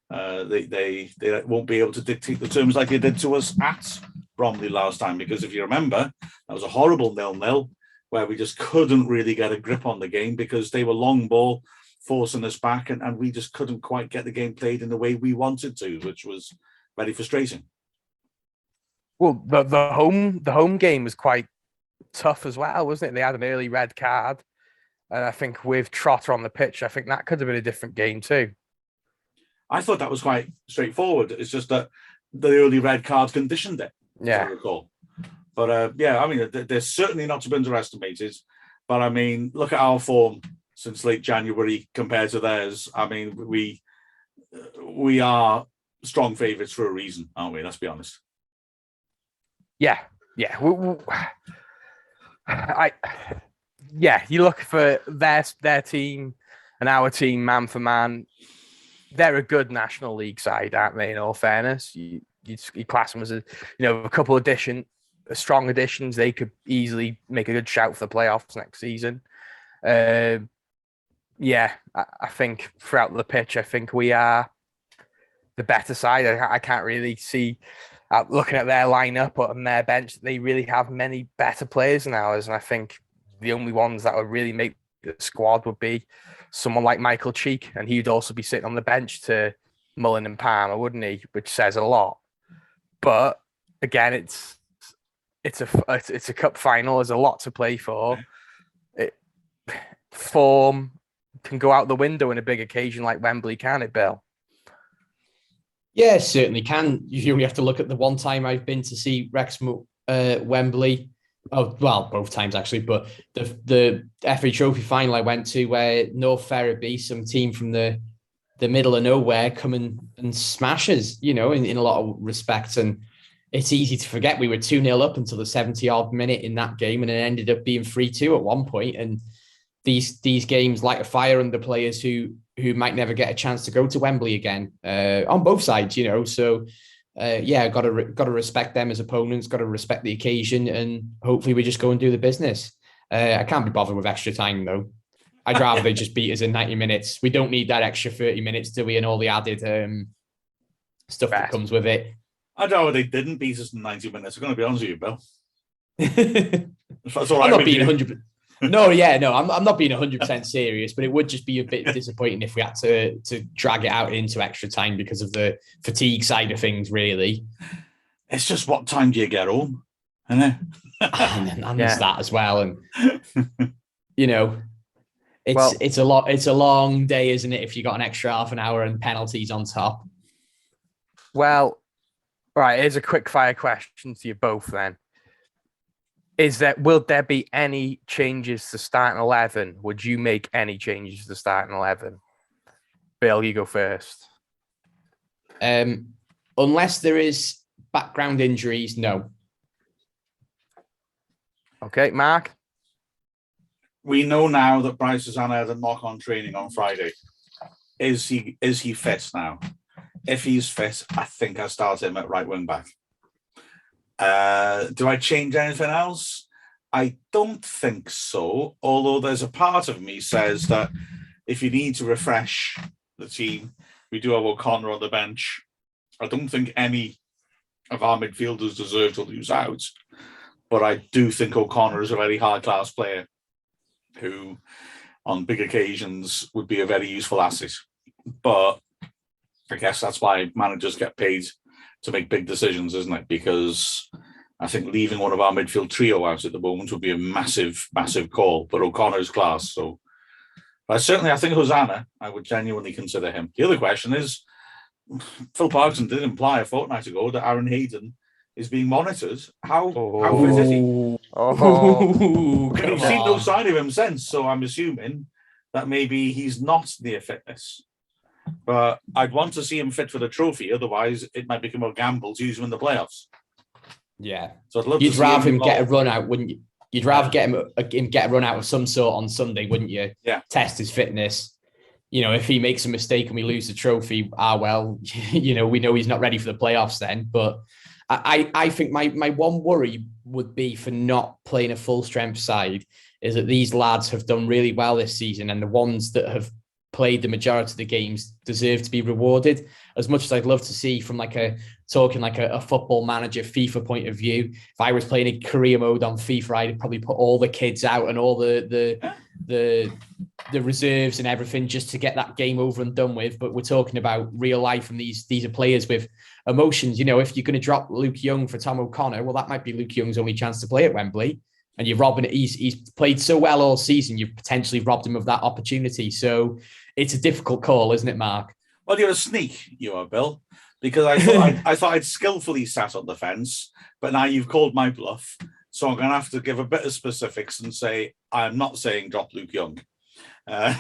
they won't be able to dictate the terms like they did to us at Bromley last time. Because if you remember, that was a horrible 0-0. Where we just couldn't really get a grip on the game because they were long ball forcing us back, and we just couldn't quite get the game played in the way we wanted to, which was very frustrating. Well, the home game was quite tough as well, wasn't it? They had an early red card, and I think with Trotter on the pitch, I think that could have been a different game too. I thought that was quite straightforward. It's just that the early red card conditioned it. Yeah. As I recall. But I mean, they're certainly not to be underestimated. But I mean, look at our form since late January compared to theirs. I mean, we are strong favourites for a reason, aren't we? Let's be honest. Yeah. You look for their team and our team, man for man. They're a good National League side, aren't they? In all fairness, you class them as a couple of strong additions. They could easily make a good shout for the playoffs next season. I think throughout the pitch, I think we are the better side. I can't really see, looking at their lineup on their bench, that they really have many better players than ours. And I think the only ones that would really make the squad would be someone like Michael Cheek, and he'd also be sitting on the bench to Mullen and Palmer, wouldn't he? Which says a lot. But again, it's a cup final. There's a lot to play for. Form can go out the window in a big occasion like Wembley, can it, Bill? Yeah, it certainly can. You only have to look at the one time I've been to see Wrexham Wembley. Oh, well, both times actually, but the FA Trophy final I went to, where North Ferriby, some team from the middle of nowhere, come and smash us, in a lot of respects. And it's easy to forget we were 2-0 up until the 70-odd minute in that game, and it ended up being 3-2 at one point. And these games light a fire under players who might never get a chance to go to Wembley again, on both sides, So, got to respect them as opponents, got to respect the occasion, and hopefully we just go and do the business. I can't be bothered with extra time, though. I'd rather they just beat us in 90 minutes. We don't need that extra 30 minutes, do we? And all the added stuff that comes with it. I don't know. They didn't beat us in 90 minutes. I'm going to be honest with you, Bill. That's all right. I'm not being 100%. I'm not being 100% serious, but it would just be a bit disappointing if we had to drag it out into extra time because of the fatigue side of things, really. It's just what time do you get home? Isn't it? and there's that as well. And it's a long day, isn't it? If you got an extra half an hour and penalties on top. Well, right. Here's a quick fire question to you both. Then, will there be any changes to starting 11? Would you make any changes to starting 11? Bill, you go first. Unless there is background injuries, no. Okay, Mark. We know now that Bryce Susanna had a knock-on training on Friday. Is he fit now? If he's fit, I think I start him at right wing back. Do I change anything else? I don't think so. Although there's a part of me says that if you need to refresh the team, we do have O'Connor on the bench. I don't think any of our midfielders deserve to lose out, but I do think O'Connor is a very high-class player who, on big occasions, would be a very useful asset. But I guess that's why managers get paid to make big decisions, isn't it? Because I think leaving one of our midfield trio out at the moment would be a massive, massive call. But O'Connor's class, so I think Hosanna, I would genuinely consider him. The other question is, Phil Parkinson did imply a fortnight ago that Aaron Hayden is being monitored. How fit is he? We've seen no sign of him since, so I'm assuming that maybe he's not near fitness. But I'd want to see him fit for the trophy. Otherwise, it might become a gamble to use him in the playoffs. Yeah. So I'd love You'd to rather see him get a run out, wouldn't you? You'd rather get him get a run out of some sort on Sunday, wouldn't you? Yeah. Test his fitness. If he makes a mistake and we lose the trophy, we know he's not ready for the playoffs then. But I think my one worry would be for not playing a full strength side is that these lads have done really well this season, and the ones that have played the majority of the games deserve to be rewarded. As much as I'd love to see from a football manager FIFA point of view, if I was playing a career mode on FIFA, I'd probably put all the kids out and all the reserves and everything just to get that game over and done with. But we're talking about real life, and these are players with emotions. If you're going to drop Luke Young for Tom O'Connor, well, that might be Luke Young's only chance to play at Wembley. And you're robbing it. He's played so well all season. You've potentially robbed him of that opportunity. So it's a difficult call, isn't it, Mark? Well, you're a sneak, you are, Bill, because I thought I'd skillfully sat on the fence, but now you've called my bluff. So I'm going to have to give a bit of specifics and say I'm not saying drop Luke Young. Right,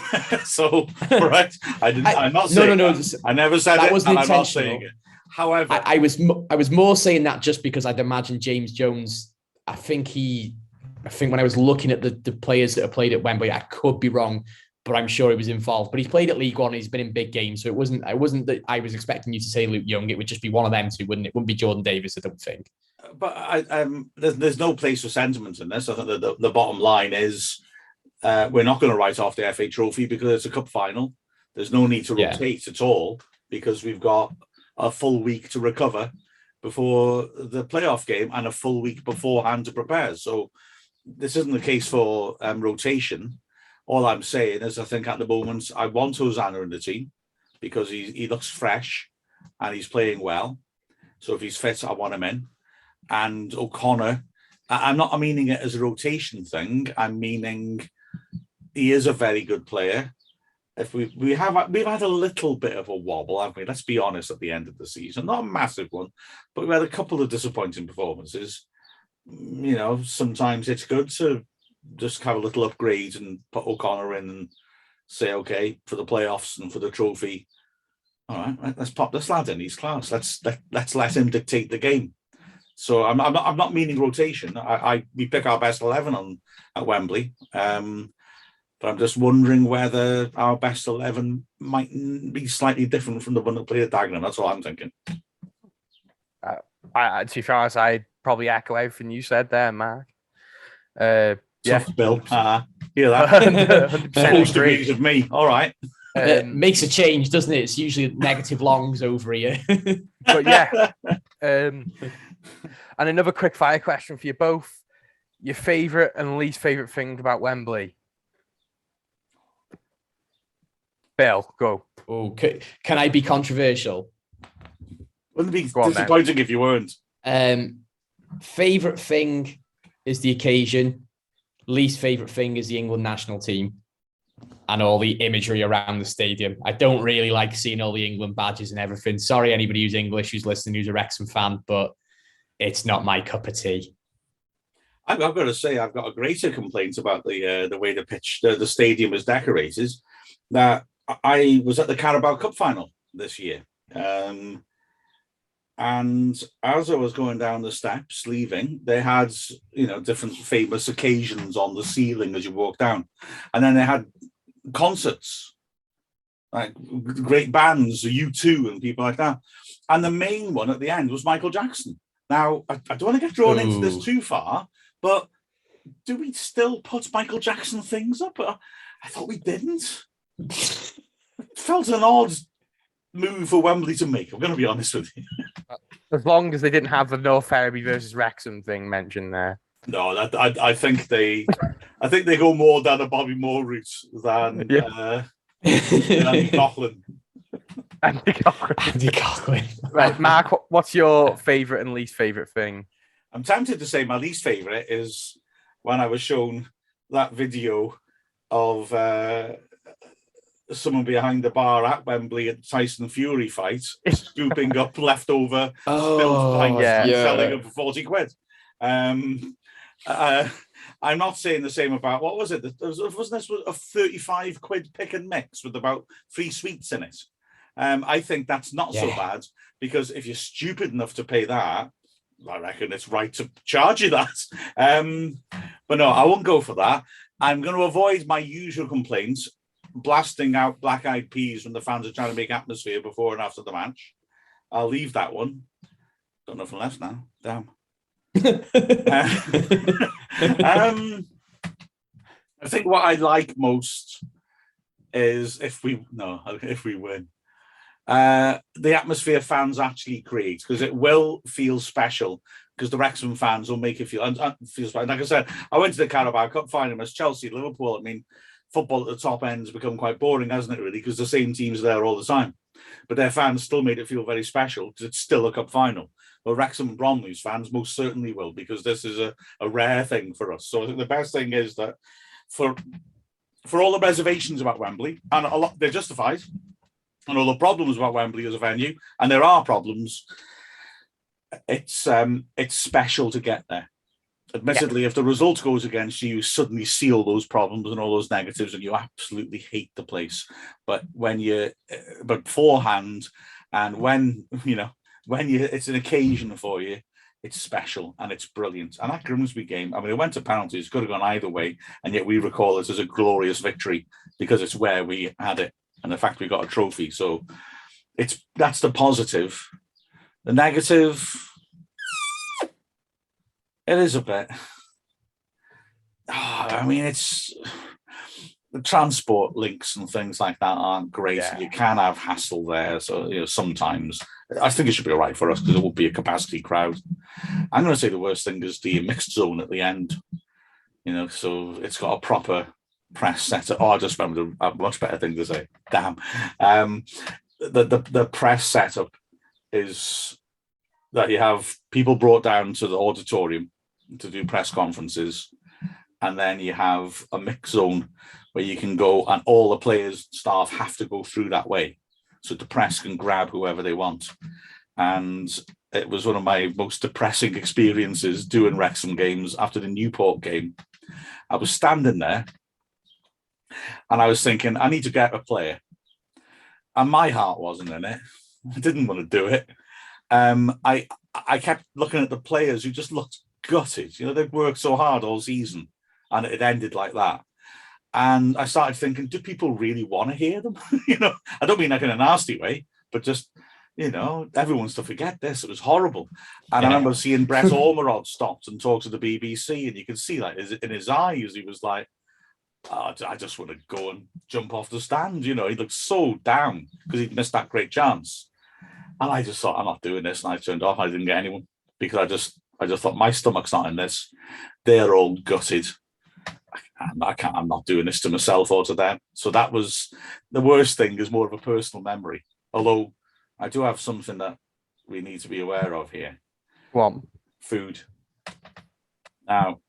I'm not saying. No. I never said that it, wasn't and I'm not intentional. saying it. However, I was more saying that just because I'd imagine James Jones. I think when I was looking at the players that have played at Wembley, I could be wrong, but I'm sure he was involved. But he's played at League One. He's been in big games, so it wasn't that I was expecting you to say Luke Young. It would just be one of them two, wouldn't it? It wouldn't be Jordan Davis, I don't think. But there's no place for sentiment in this. I think the bottom line is we're not going to write off the FA Trophy because it's a cup final. There's no need to rotate at all because we've got a full week to recover before the playoff game and a full week beforehand to prepare. So this isn't the case for rotation. All I'm saying is I think at the moment I want Hosanna in the team because he looks fresh and he's playing well. So if he's fit, I want him in. And O'Connor, I'm not meaning it as a rotation thing. I'm meaning he is a very good player. If we've had a little bit of a wobble, haven't we? Let's be honest, at the end of the season, not a massive one, but we had a couple of disappointing performances. Sometimes it's good to just have a little upgrade and put O'Connor in and say, okay, for the playoffs and for the trophy, all right, let's pop this lad in. He's class. Let's let him dictate the game. So I'm not meaning rotation. We pick our best 11 at Wembley. But I'm just wondering whether our best 11 might be slightly different from the one that played at Dagenham. That's all I'm thinking. To be honest, I'd probably echo everything you said there, Mark. Tough, Bill. Hear that? 100% agree. Of me. All right. It makes a change, doesn't it? It's usually negative longs over here. But yeah. And another quick fire question for you both. Your favourite and least favourite thing about Wembley? Bill, go. Oh, can I be controversial? Wouldn't it be disappointing if you weren't? Favorite thing is the occasion. Least favorite thing is the England national team and all the imagery around the stadium. I don't really like seeing all the England badges and everything. Sorry, anybody who's English, who's listening, who's a Wrexham fan, but it's not my cup of tea. I've got to say, I've got a greater complaint about the way the stadium is decorated. That I was at the Carabao Cup final this year, and as I was going down the steps leaving, they had different famous occasions on the ceiling as you walk down, and then they had concerts, like great bands, U2 and people like that. And the main one at the end was Michael Jackson. Now, I don't want to get drawn into this too far, but do we still put Michael Jackson things up? I thought we didn't. It felt an odd move for Wembley to make. I'm going to be honest with you. As long as they didn't have the North Ferriby versus Wrexham thing mentioned there. No, I think they go more down the Bobby Moore route than Andy Coughlin. Andy Coughlin. Right, Mark, what's your favourite and least favourite thing? I'm tempted to say my least favourite is when I was shown that video of someone behind the bar at Wembley at the Tyson Fury fight, scooping up leftover spilled pints and selling them for 40 quid. I'm not saying the same about, what was it? Wasn't this a 35 quid pick and mix with about 3 sweets in it? I think that's not so bad, because if you're stupid enough to pay that, I reckon it's right to charge you that. But no, I won't go for that. I'm going to avoid my usual complaints, blasting out Black Eyed Peas when the fans are trying to make atmosphere before and after the match. I'll leave that one. Don't know if I'm left now. Damn. I think what I like most is if we win. The atmosphere fans actually create, because it will feel special, because the Wrexham fans will make it feel special. Like I said, I went to the Carabao Cup final as Chelsea, Liverpool. I mean, football at the top end has become quite boring, hasn't it, really? Because the same teams are there all the time. But their fans still made it feel very special, because it's still a cup final. Well, Wrexham and Bromley's fans most certainly will, because this is a rare thing for us. So I think the best thing is that for all the reservations about Wembley, and a lot, they're justified, and all the problems about Wembley as a venue, and there are problems, it's special to get there. Admittedly, if the result goes against you, you suddenly see all those problems and all those negatives, and you absolutely hate the place. But beforehand, and when it's an occasion for you, it's special and it's brilliant. And that Grimsby game, I mean, it went to penalties, could have gone either way, and yet we recall it as a glorious victory because it's where we had it, and the fact we got a trophy. So that's the positive. The negative, it is a bit. I mean, it's the transport links and things like that aren't great. Yeah. You can have hassle there. So, sometimes I think it should be all right for us because it won't be a capacity crowd. I'm going to say the worst thing is the mixed zone at the end. So it's got a proper press setup. I just remembered a much better thing to say. Damn. The press setup is that you have people brought down to the auditorium to do press conferences, and then you have a mixed zone where you can go, and all the players, staff have to go through that way, so the press can grab whoever they want. And it was one of my most depressing experiences doing Wrexham games. After the Newport game, I was standing there and I was thinking, I need to get a player, and my heart wasn't in it. I didn't want to do it. I kept looking at the players who just looked gutted. They've worked so hard all season, and it ended like that. And I started thinking, do people really want to hear them? I don't mean like in a nasty way, but just, everyone wants to forget this. It was horrible. And I remember seeing Brett Ormerod stopped and talk to the BBC, and you could see like in his eyes, he was like, oh, I just want to go and jump off the stand. He looked so down because he'd missed that great chance. And I just thought, I'm not doing this. And I turned off. I didn't get anyone because I just thought, my stomach's not in this. They're all gutted. I'm not doing this to myself or to them. So that was the worst thing, is more of a personal memory. Although I do have something that we need to be aware of here. Go on. Food. Now,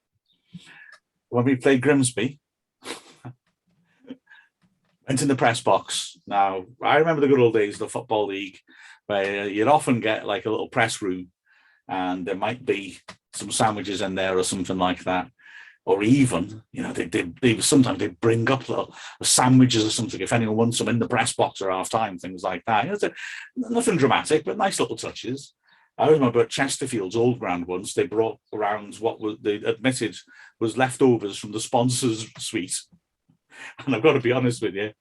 when we played Grimsby, went in the press box. Now, I remember the good old days of the Football League, where you'd often get like a little press room, and there might be some sandwiches in there or something like that. Or even, they sometimes they bring up little sandwiches or something if anyone wants them in the press box or half time, things like that. Nothing dramatic, but nice little touches. I remember at Chesterfield's old ground once, they brought around what they admitted was leftovers from the sponsors' suite. And I've got to be honest with you, it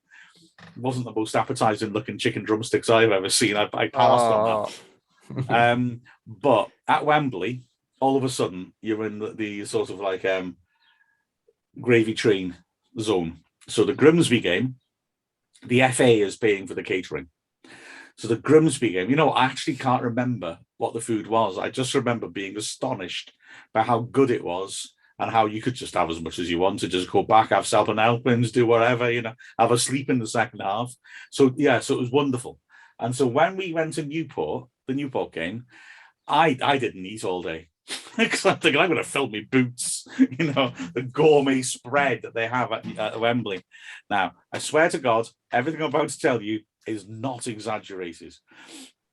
wasn't the most appetizing looking chicken drumsticks I've ever seen. I passed on that. But at Wembley, all of a sudden, you're in the sort of like gravy train zone. So the Grimsby game, the FA is paying for the catering. So the Grimsby game, I actually can't remember what the food was. I just remember being astonished by how good it was and how you could just have as much as you wanted, just go back, have Salpinelpins, do whatever, have a sleep in the second half. So, yeah, so it was wonderful. And so when we went to Newport, the Newport game, I didn't eat all day. Because I'm thinking, I'm going to fill my boots, the gourmet spread that they have at Wembley. Now, I swear to God, everything I'm about to tell you is not exaggerated.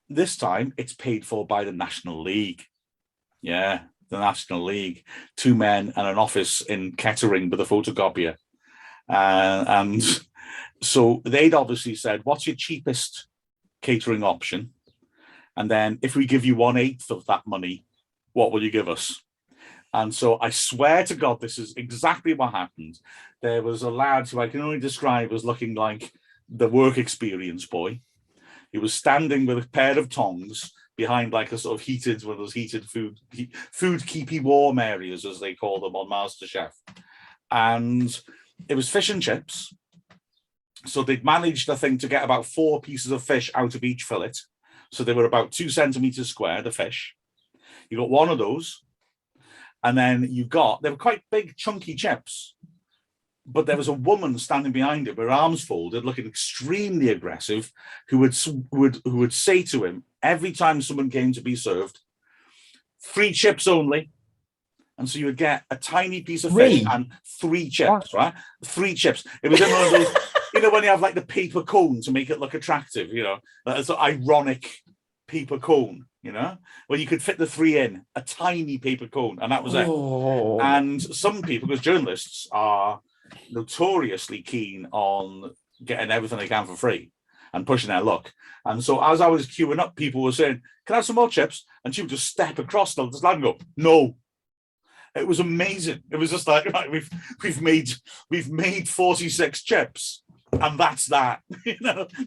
This time, it's paid for by the National League. Yeah, the National League. 2 men and an office in Kettering with a photocopier. And so they'd obviously said, what's your cheapest catering option? And then if we give you 1/8 of that money, what will you give us? And so I swear to God, this is exactly what happened. There was a lad who I can only describe as looking like the work experience boy. He was standing with a pair of tongs behind like a sort of one of those heated food keepy warm areas, as they call them on MasterChef. And it was fish and chips. So they'd managed, I think, to get about 4 pieces of fish out of each fillet. So they were about 2 centimeters square, the fish. You got one of those. And then they were quite big, chunky chips. But there was a woman standing behind it with her arms folded, looking extremely aggressive, who would say to him every time someone came to be served, 3 chips only. And so you would get a tiny piece of fish and 3 chips, right? 3 chips. It was in one of those, when you have like the paper cone to make it look attractive, that's an ironic paper cone, where you could fit the 3 in, a tiny paper cone, and that was it. And some people, because journalists are notoriously keen on getting everything they can for free and pushing their luck. And so as I was queuing up, people were saying, can I have some more chips? And she would just step across the line and go, no. It was amazing. It was just like, right, we've made 46 chips, and that's that.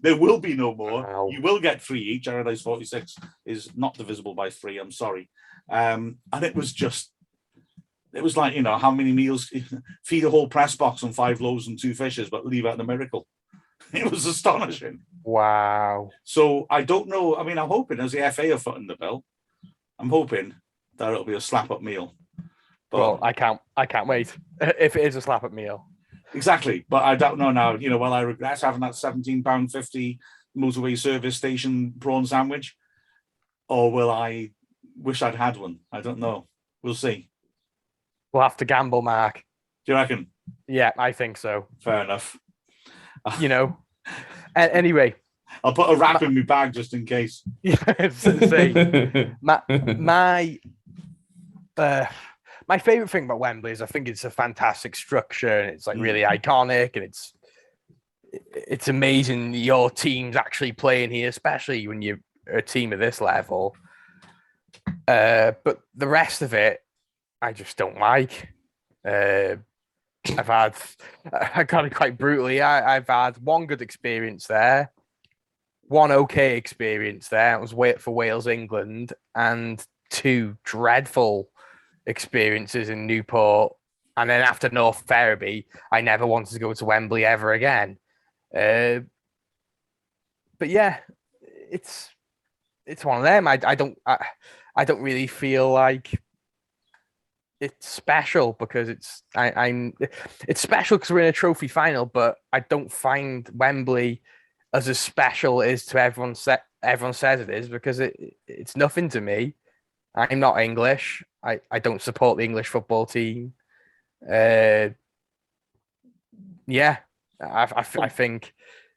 There will be no more. Wow. You will get 3 each. I realize 46 is not divisible by 3. I'm sorry. And it was like, how many meals, feed a whole press box on 5 loaves and 2 fishes, but leave out the miracle. It was astonishing. Wow. So I don't know. I mean, I'm hoping as the FA are footing the bill, I'm hoping that it'll be a slap-up meal. But, well, I can't wait if it is a slap-up meal. Exactly. But I don't know now, will I regret having that £17.50 motorway service station prawn sandwich? Or will I wish I'd had one? I don't know. We'll see. We'll have to gamble, Mark. Do you reckon? Yeah, I think so. Fair enough. Anyway. I'll put a wrap in my bag just in case. My favorite thing about Wembley is I think it's a fantastic structure and it's like really iconic and it's amazing your team's actually playing here, especially when you're a team of this level. But the rest of it, I just don't like. I got it quite brutally. I've had 1 good experience there, 1 okay experience there. It was for Wales, England, and 2 dreadful experiences in Newport. And then after North Ferriby, I never wanted to go to Wembley ever again. But yeah, it's one of them. I don't really feel like it's special because it's special because we're in a trophy final, but I don't find Wembley as special as to everyone says it is because it's nothing to me. I'm not English. I don't support the English football team. I think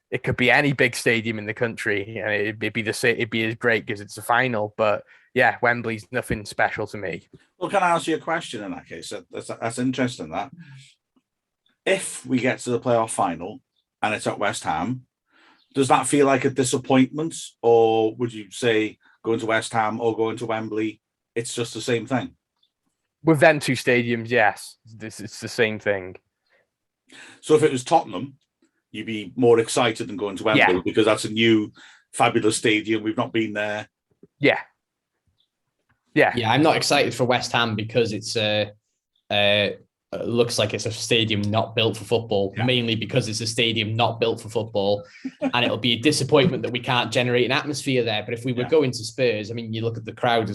it could be any big stadium in the country, and it'd be as great because it's a final. But yeah, Wembley's nothing special to me. Well, can I ask you a question in that case? That's interesting. That if we get to the playoff final and it's at West Ham, does that feel like a disappointment, or would you say going to West Ham or going to Wembley, it's just the same thing? With them two stadiums, yes, it's the same thing. So if it was Tottenham, you'd be more excited than going to Wembley because that's a new, fabulous stadium. We've not been there. Yeah. I'm not excited for West Ham because it's looks like it's a stadium not built for football, mainly because it's a stadium not built for football. And it'll be a disappointment that we can't generate an atmosphere there. But if we were going to Spurs, I mean, you look at the crowd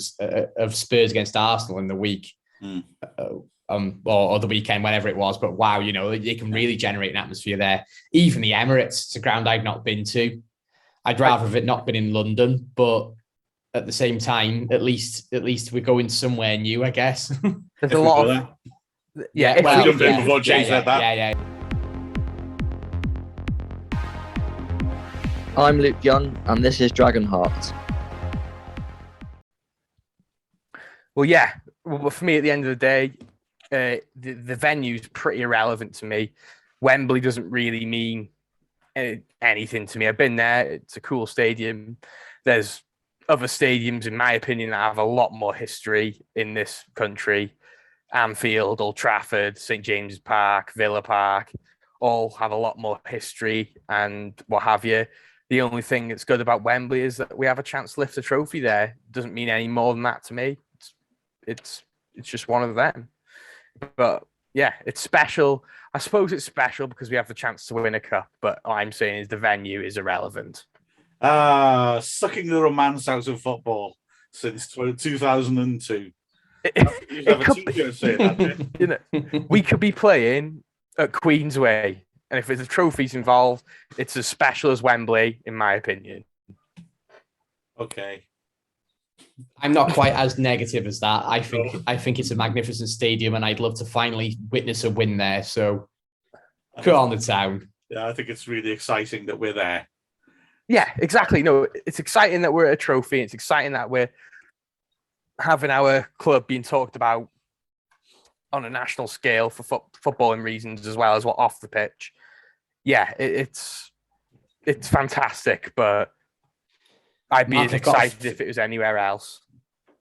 of Spurs against Arsenal in the week, or the weekend, whenever it was. But wow, they can really generate an atmosphere there. Even the Emirates, it's a ground I've not been to. I'd rather have it not been in London, but at the same time, at least we're going somewhere new, I guess. There's a lot of... Yeah, before Jay said that. I'm Luke Young, and this is Dragonheart. Well, for me, at the end of the day, the venue's pretty irrelevant to me. Wembley doesn't really mean anything to me. I've been there. It's a cool stadium. There's other stadiums, in my opinion, that have a lot more history in this country. Anfield, Old Trafford, St. James's Park, Villa Park, all have a lot more history and what have you. The only thing that's good about Wembley is that we have a chance to lift a trophy there. It doesn't mean any more than that to me. It's just one of them. But yeah, it's special. I suppose it's special because we have the chance to win a cup. But all I'm saying is the venue is irrelevant. Sucking the romance out of football since 2002. We could be playing at Queensway, and if there's trophies involved, it's as special as Wembley, in my opinion. Okay. I'm not quite as negative as that. I think it's a magnificent stadium, and I'd love to finally witness a win there. So, go on the town. Yeah, I think it's really exciting that we're there. Yeah, exactly. No, it's exciting that we're at a trophy. It's exciting that we're having our club being talked about on a national scale for footballing reasons as well as what off the pitch. Yeah, it's fantastic, but I'd be as excited if it was anywhere else.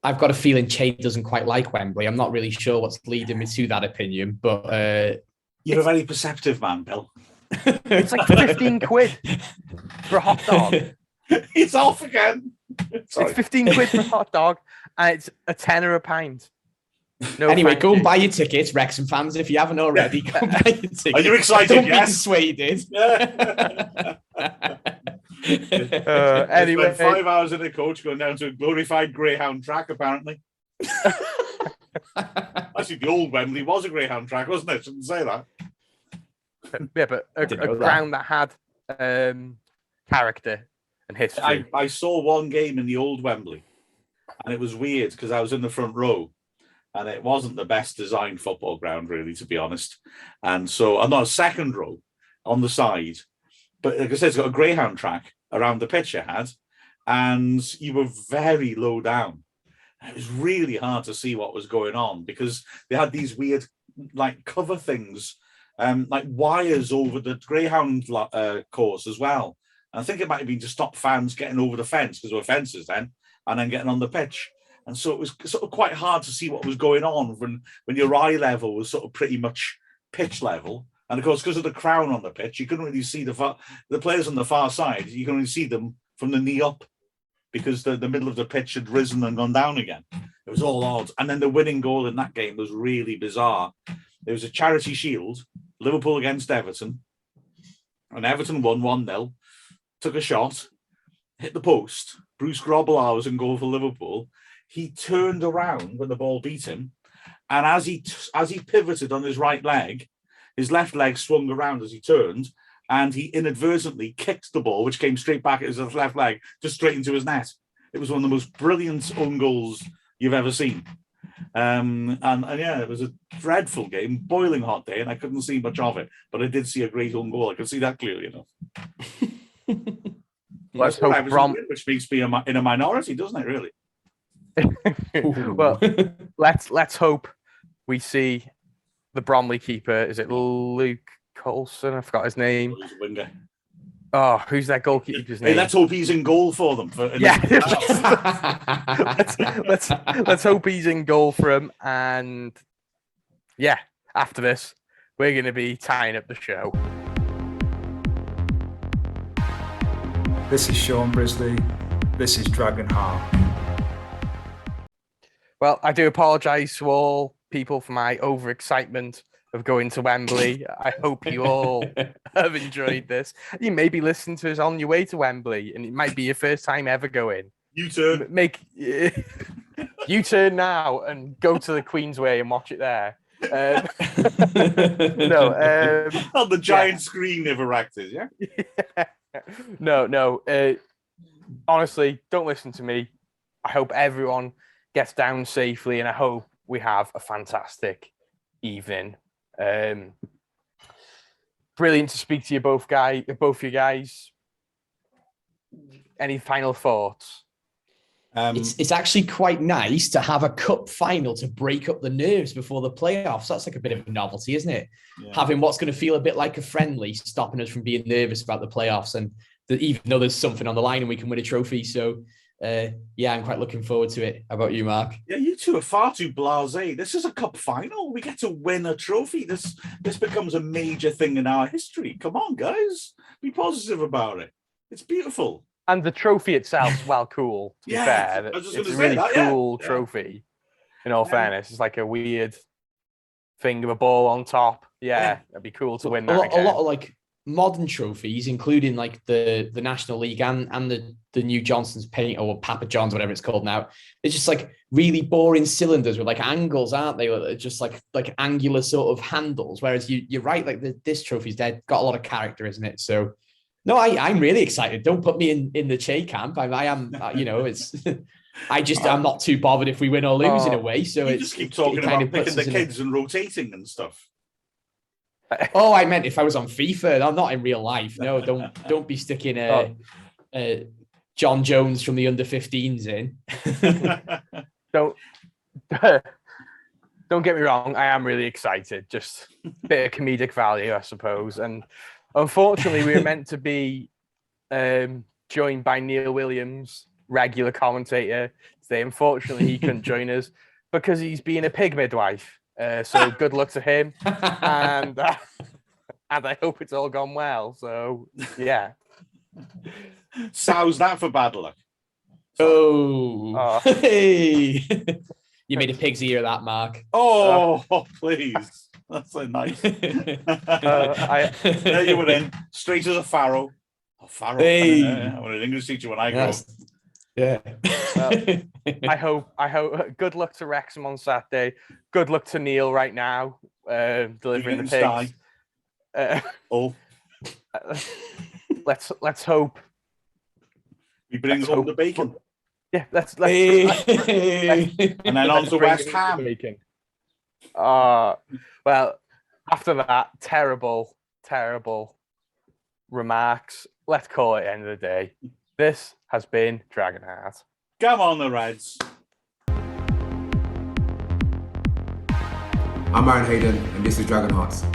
I've got a feeling Chay doesn't quite like Wembley. I'm not really sure what's leading me to that opinion, but you're a very perceptive man, Bill. It's like 15 quid for a hot dog. It's off again. Sorry. It's 15 quid for a hot dog, and it's a tenner a pint. No, anyway, go and buy your tickets, Wrexham fans, if you haven't already. Go and buy your tickets. Are you excited? Don't be dissuaded. Anyway, 5 hours in a coach going down to a glorified Greyhound track, apparently. Actually, the old Wembley was a Greyhound track, wasn't it? Shouldn't say that. Yeah, but a ground that had character and history. I saw one game in the old Wembley, and it was weird because I was in the front row, and it wasn't the best designed football ground, really, to be honest. And so I'm not a second row on the side, but like I said, it's got a Greyhound track around the pitch it had, and you were very low down. It was really hard to see what was going on because they had these weird, like, cover things, like wires over the Greyhound course as well. And I think it might have been to stop fans getting over the fence because there were fences then, and then getting on the pitch. And so it was sort of quite hard to see what was going on when your eye level was sort of pretty much pitch level. And of course, because of the crown on the pitch, you couldn't really see the players on the far side. You can only see them from the knee up because the middle of the pitch had risen and gone down again. It was all odd. And then the winning goal in that game was really bizarre. There was a charity shield, Liverpool against Everton, and Everton won 1-0, took a shot, hit the post. Bruce Grobbelaar was in goal for Liverpool. He turned around when the ball beat him, and as he pivoted on his right leg, his left leg swung around as he turned, and he inadvertently kicked the ball, which came straight back at his left leg, just straight into his net. It was one of the most brilliant own goals you've ever seen. And yeah, it was a dreadful game, boiling hot day, and I couldn't see much of it. But I did see a great own goal. I could see that clearly enough. Let's hope which makes me in a minority, doesn't it? Really. Well, let's hope we see the Bromley keeper. Is it Luke Coulson? I forgot his name. He's a winger. Oh, who's that goalkeeper's name? Hey, let's hope he's in goal for them. Let's hope he's in goal for him. And yeah, after this, we're going to be tying up the show. This is Sean Brisley. This is Dragonheart. Well, I do apologise to all people for my overexcitement of going to Wembley. I hope you all have enjoyed this. You may be listening to us on your way to Wembley, and it might be your first time ever going. U-turn. Make U-turn now and go to the Queensway and watch it there. On the giant screen they've erected, yeah? No. Honestly, don't listen to me. I hope everyone gets down safely, and I hope we have a fantastic evening. Brilliant to speak to you both you guys. Any final thoughts? It's actually quite nice to have a cup final to break up the nerves before the playoffs. That's like a bit of a novelty, isn't it? Yeah. Having what's going to feel a bit like a friendly, stopping us from being nervous about the playoffs, and even though there's something on the line and we can win a trophy. So yeah, I'm quite looking forward to it. How about you, Mark? Yeah, you two are far too blasé. This is a cup final. We get to win a trophy. This becomes a major thing in our history. Come on, guys. Be positive about it. It's beautiful. And the trophy itself, well, cool. To be fair, it's a really cool trophy. In all fairness, it's like a weird thing of a ball on top. Yeah, it'd be cool to win that. A lot of like modern trophies, including like the National League and the new Johnson's paint, or Papa John's, whatever it's called now. It's just like really boring cylinders with like angles, aren't they? They're just like angular sort of handles. Whereas you're right, like this trophy's got a lot of character, isn't it? So. No, I'm really excited. Don't put me in the Chay camp. I am, it's. I'm not too bothered if we win or lose in a way. So you just keep talking about picking the kids and rotating and stuff. Oh, I meant if I was on FIFA. I'm not in real life. No, don't be sticking John Jones from the under-15s in. Don't get me wrong. I am really excited. Just a bit of comedic value, I suppose, and. Unfortunately, we were meant to be joined by Neil Williams, regular commentator today. Unfortunately, he couldn't join us because he's being a pig midwife. So good luck to him, and I hope it's all gone well. So yeah. Sows that for bad luck. Oh. Hey. You made a pig's ear of that, Mark. Oh, please. That's so nice. There you were in, straight as a Pharaoh. Oh, Pharaoh. Hey. I was an English teacher when I grew up. Yeah. Well, I hope. Good luck to Wrexham on Saturday. Good luck to Neil right now, delivering the pigs. Let's hope. He brings home the bacon. Yeah, let's and then on to West Ham. Well, after that, terrible remarks. Let's call it the end of the day. This has been Dragonheart. Come on, the Reds. I'm Aaron Hayden, and this is Dragonheart.